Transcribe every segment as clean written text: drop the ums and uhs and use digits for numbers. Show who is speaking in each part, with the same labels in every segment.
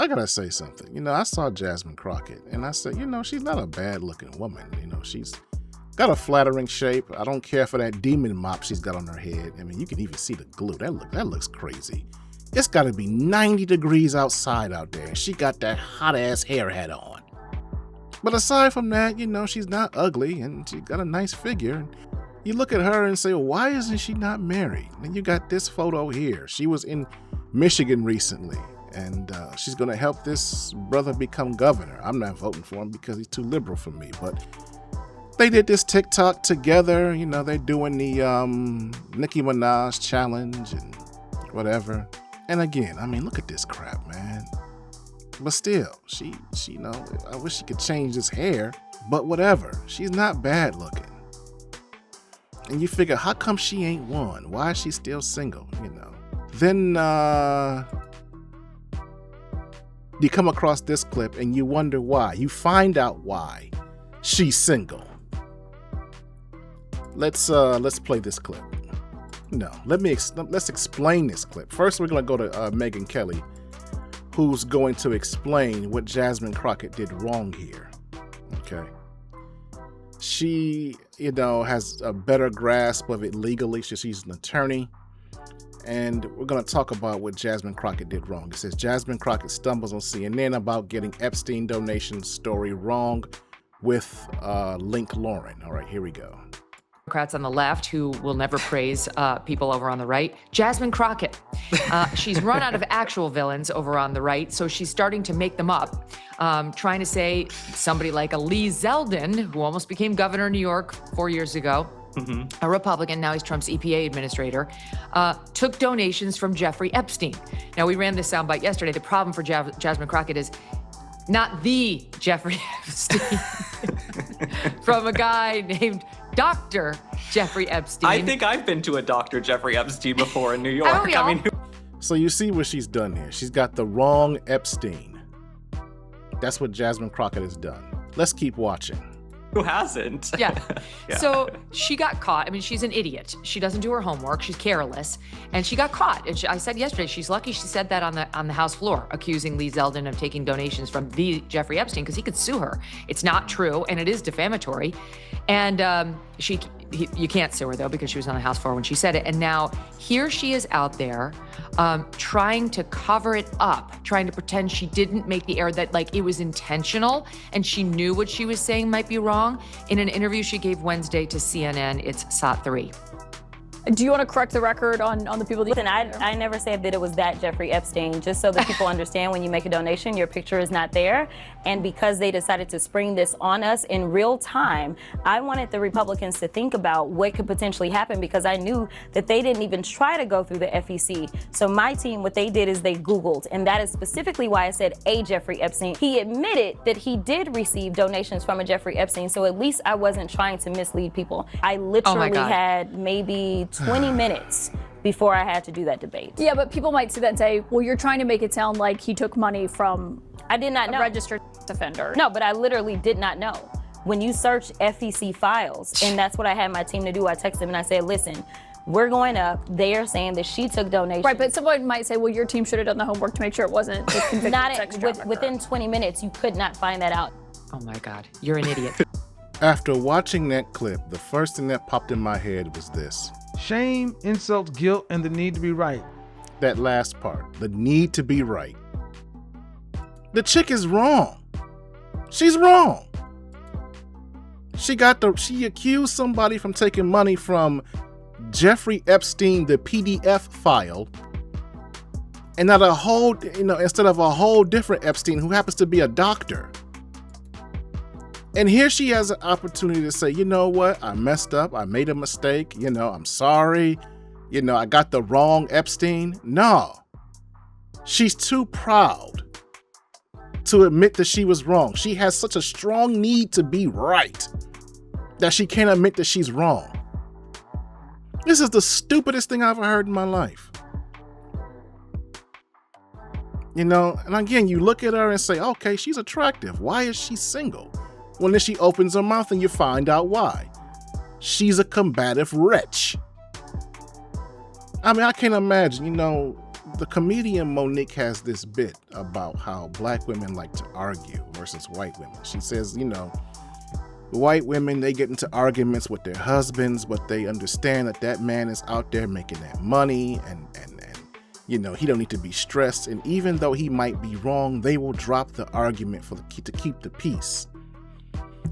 Speaker 1: I gotta say something. You know, I saw Jasmine Crockett and I said, you know, she's not a bad looking woman. You know, she's got a flattering shape. I don't care for that demon mop she's got on her head. I mean, you can even see the glue. That looks crazy. It's gotta be 90 degrees outside out there. And she got that hot ass hair hat on. But aside from that, you know, she's not ugly and she got a nice figure. You look at her and say, well, why isn't she not married? And you got this photo here. She was in Michigan recently, and she's going to help this brother become governor. I'm not voting for him because he's too liberal for me, but they did this TikTok together. You know, they're doing the Nicki Minaj challenge and whatever. And again, I mean, look at this crap, man. But still, she, you know, I wish she could change this hair, but whatever. She's not bad looking. And you figure, how come she ain't won? Why is she still single, you know? Then you come across this clip and you wonder why. You find out why she's single. Let's play this clip. No, let's explain this clip. First, we're gonna go to Megyn Kelly, who's going to explain what Jasmine Crockett did wrong here. Okay. She, you know, has a better grasp of it legally. She's an attorney. And we're going to talk about what Jasmine Crockett did wrong. It says Jasmine Crockett stumbles on CNN about getting Epstein donation story wrong with Link Lauren. All right, here we go.
Speaker 2: Democrats on the left who will never praise people over on the right. Jasmine Crockett. She's run out of actual villains over on the right, so she's starting to make them up. Trying to say somebody like a Lee Zeldin, who almost became governor of New York 4 years ago, a Republican, now he's Trump's EPA administrator, took donations from Jeffrey Epstein. Now, we ran this soundbite yesterday. The problem for Jasmine Crockett is not the Jeffrey Epstein, from a guy named Dr. Jeffrey Epstein.
Speaker 3: I think I've been to a Dr. Jeffrey Epstein before in New York.
Speaker 2: Oh, yeah.
Speaker 3: I mean,
Speaker 1: So you see what she's done here. She's got the wrong Epstein. That's what Jasmine Crockett has done. Let's keep watching.
Speaker 3: who hasn't?
Speaker 2: Yeah.
Speaker 3: Yeah.
Speaker 2: So she got caught. I mean, she's an idiot. She doesn't do her homework. She's careless. And she got caught. And I said yesterday, she's lucky she said that on the House floor, accusing Lee Zeldin of taking donations from the Jeffrey Epstein, because he could sue her. It's not true, and it is defamatory. And you can't sue her, though, because she was on the House floor when she said it. And now here she is out there trying to cover it up, trying to pretend she didn't make the error, that like it was intentional and she knew what she was saying might be wrong. In an interview she gave Wednesday to CNN, it's SOT3.
Speaker 4: Do you want to correct the record on the people that...
Speaker 5: Listen, I never said that it was that Jeffrey Epstein, just so that people understand when you make a donation, your picture is not there. And because they decided to spring this on us in real time, I wanted the Republicans to think about what could potentially happen, because I knew that they didn't even try to go through the FEC. So my team, what they did is they Googled, and that is specifically why I said a Jeffrey Epstein. He admitted that he did receive donations from a Jeffrey Epstein, so at least I wasn't trying to mislead people. I literally had maybe 20 minutes before I had to do that debate.
Speaker 4: Yeah, but people might see that and say, well, you're trying to make it sound like he took money from
Speaker 5: I did not know.
Speaker 4: a registered offender.
Speaker 5: No, but I literally did not know. When you search FEC files, and that's what I had my team to do, I texted them and I said, listen, we're going up. They are saying that she took donations.
Speaker 4: Right, but someone might say, well, your team should have done the homework to make sure it wasn't a convicted sex trafficker.
Speaker 5: Within 20 minutes, you could not find that out.
Speaker 2: Oh my God, you're an idiot.
Speaker 1: After watching that clip, the first thing that popped in my head was this.
Speaker 6: Shame, insult, guilt, and the need to be right.
Speaker 1: That last part, the need to be right. The chick is wrong. She's wrong. She accused somebody from taking money from Jeffrey Epstein, the PDF file, and not a whole, instead of a whole different Epstein who happens to be a doctor. And here she has an opportunity to say, you know what, I messed up, I made a mistake, I'm sorry, I got the wrong Epstein. No, she's too proud to admit that she was wrong. She has such a strong need to be right that she can't admit that she's wrong. This is the stupidest thing I've ever heard in my life. And again, you look at her and say, okay, she's attractive. Why is she single? Well, then she opens her mouth and you find out why. She's a combative wretch. I mean, I can't imagine, the comedian Monique has this bit about how black women like to argue versus white women. She says, white women, they get into arguments with their husbands, but they understand that man is out there making that money and he don't need to be stressed. And even though he might be wrong, they will drop the argument to keep the peace,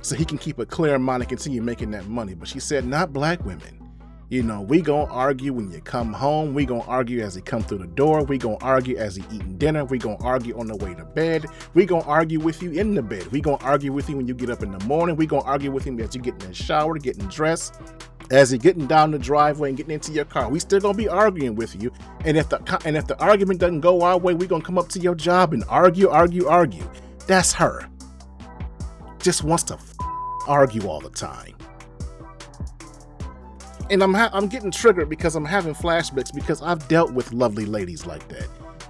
Speaker 1: so he can keep a clear mind and continue making that money. But she said, not black women. We gonna argue when you come home. We gonna argue as he come through the door. We gonna argue as he eating dinner. We gonna argue on the way to bed. We gonna argue with you in the bed. We gonna argue with you when you get up in the morning. We gonna argue with him as you get in the shower, getting dressed, as he getting down the driveway and getting into your car. We still gonna be arguing with you. And if the argument doesn't go our way, we gonna come up to your job and argue. That's her. Just wants to argue all the time. And I'm getting triggered because I'm having flashbacks, because I've dealt with lovely ladies like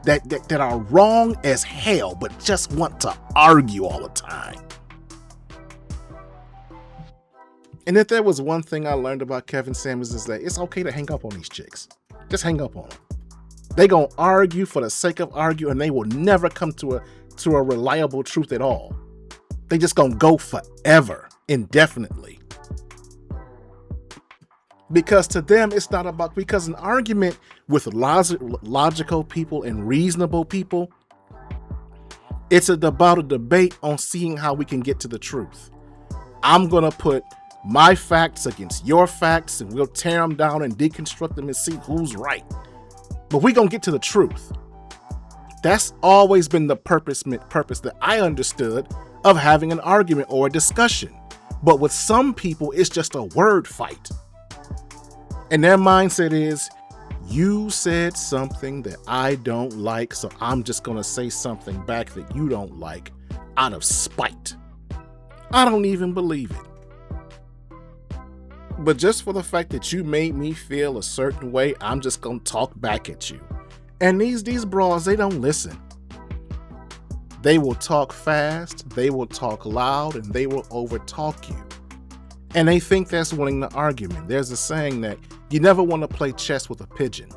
Speaker 1: that are wrong as hell, but just want to argue all the time. And if there was one thing I learned about Kevin Samuels, is that it's okay to hang up on these chicks. Just hang up on them. They gonna argue for the sake of arguing, and they will never come to a reliable truth at all. They just gonna go forever, indefinitely. Because to them, it's not about, because an argument with logical people and reasonable people, it's about a debate on seeing how we can get to the truth. I'm going to put my facts against your facts, and we'll tear them down and deconstruct them and see who's right. But we're going to get to the truth. That's always been the purpose that I understood of having an argument or a discussion. But with some people, it's just a word fight. And their mindset is, you said something that I don't like, so I'm just going to say something back that you don't like out of spite. I don't even believe it. But just for the fact that you made me feel a certain way, I'm just going to talk back at you. And these bras, they don't listen. They will talk fast, they will talk loud, and they will overtalk you. And they think that's winning the argument. There's a saying that you never want to play chess with a pigeon,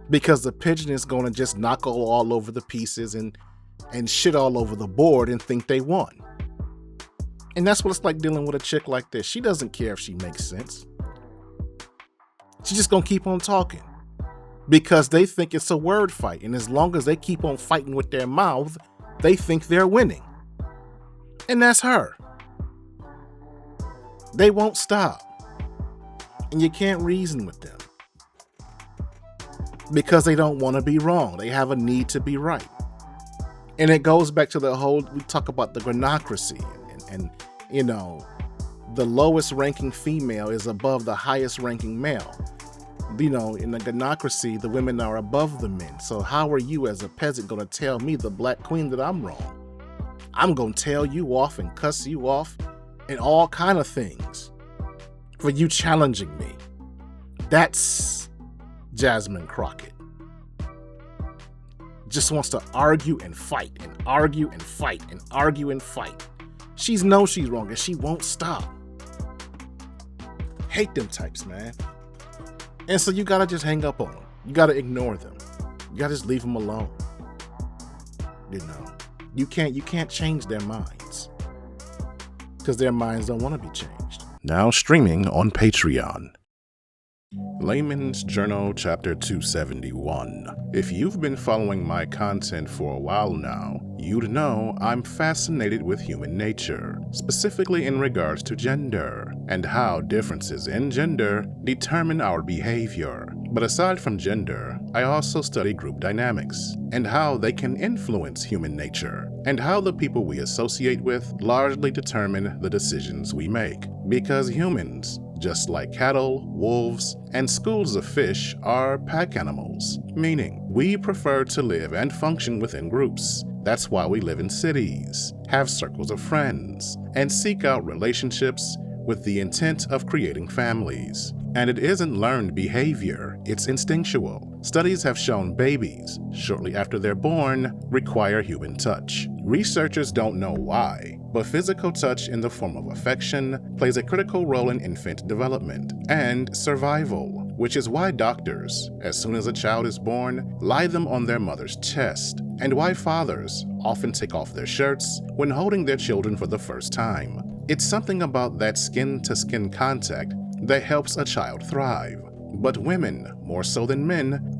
Speaker 1: because the pigeon is going to just knock all over the pieces and shit all over the board and think they won. And that's what it's like dealing with a chick like this. She doesn't care if she makes sense. She's just going to keep on talking because they think it's a word fight. And as long as they keep on fighting with their mouth, they think they're winning. And that's her. They won't stop. And you can't reason with them because they don't want to be wrong. They have a need to be right. And it goes back to we talk about the granocracy and the lowest ranking female is above the highest ranking male. In the granocracy, the women are above the men. So how are you as a peasant going to tell me, the black queen, that I'm wrong? I'm going to tell you off and cuss you off and all kind of things for you challenging me. That's Jasmine Crockett. Just wants to argue and fight and argue and fight and argue and fight. She knows she's wrong and she won't stop. Hate them types, man. And so you gotta just hang up on them. You gotta ignore them. You gotta just leave them alone. You can't change their minds because their minds don't want to be changed. Now streaming on Patreon. Layman's Journal Chapter 271. If you've been following my content for a while now, you'd know I'm fascinated with human nature, specifically in regards to gender, and how differences in gender determine our behavior. But aside from gender, I also study group dynamics, and how they can influence human nature, and how the people we associate with largely determine the decisions we make. Because humans, just like cattle, wolves, and schools of fish, are pack animals, meaning we prefer to live and function within groups. That's why we live in cities, have circles of friends, and seek out relationships with the intent of creating families. And it isn't learned behavior, it's instinctual. Studies have shown babies, shortly after they're born, require human touch. Researchers don't know why, but physical touch in the form of affection plays a critical role in infant development and survival. which is why doctors, as soon as a child is born, lie them on their mother's chest, and why fathers often take off their shirts when holding their children for the first time. It's something about that skin-to-skin contact that helps a child thrive. But women, more so than men,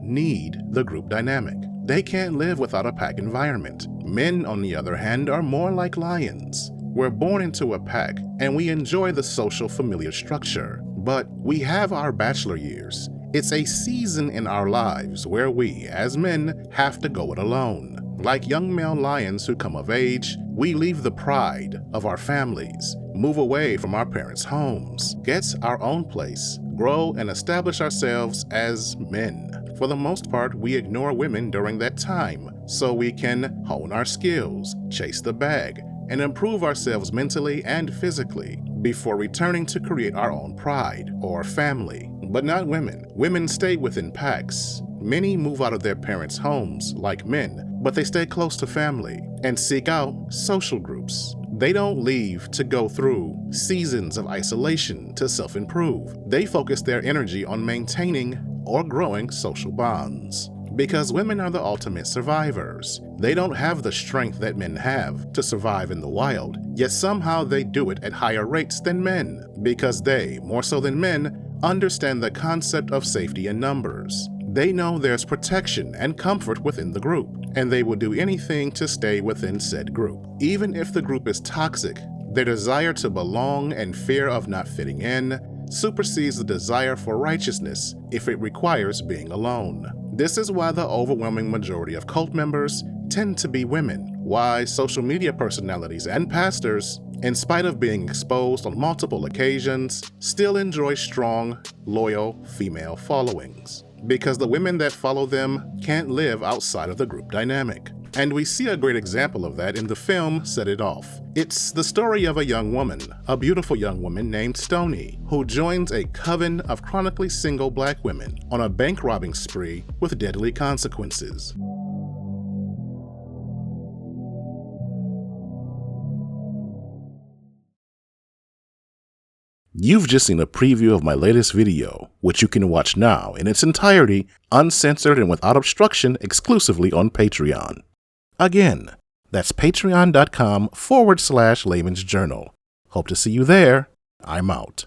Speaker 1: need the group dynamic. They can't live without a pack environment. Men, on the other hand, are more like lions. We're born into a pack, and we enjoy the social familiar structure. But we have our bachelor years. It's a season in our lives where we, as men, have to go it alone. Like young male lions who come of age, we leave the pride of our families, move away from our parents' homes, get our own place, grow and establish ourselves as men. For the most part, we ignore women during that time, so we can hone our skills, chase the bag, and improve ourselves mentally and physically before returning to create our own pride or family. But not women. Women stay within packs. Many move out of their parents' homes like men, but they stay close to family and seek out social groups. They don't leave to go through seasons of isolation to self-improve. They focus their energy on maintaining or growing social bonds. Because women are the ultimate survivors. They don't have the strength that men have to survive in the wild, yet somehow they do it at higher rates than men, because they, more so than men, understand the concept of safety in numbers. They know there's protection and comfort within the group, and they will do anything to stay within said group. Even if the group is toxic, their desire to belong and fear of not fitting in supersedes the desire for righteousness if it requires being alone. This is why the overwhelming majority of cult members tend to be women, why social media personalities and pastors, in spite of being exposed on multiple occasions, still enjoy strong, loyal female followings. Because the women that follow them can't live outside of the group dynamic. And we see a great example of that in the film Set It Off. It's the story of a young woman, a beautiful young woman named Stoney, who joins a coven of chronically single black women on a bank robbing spree with deadly consequences. You've just seen a preview of my latest video, which you can watch now in its entirety, uncensored and without obstruction, exclusively on Patreon. Again, that's patreon.com/Laymans Journal. Hope to see you there. I'm out.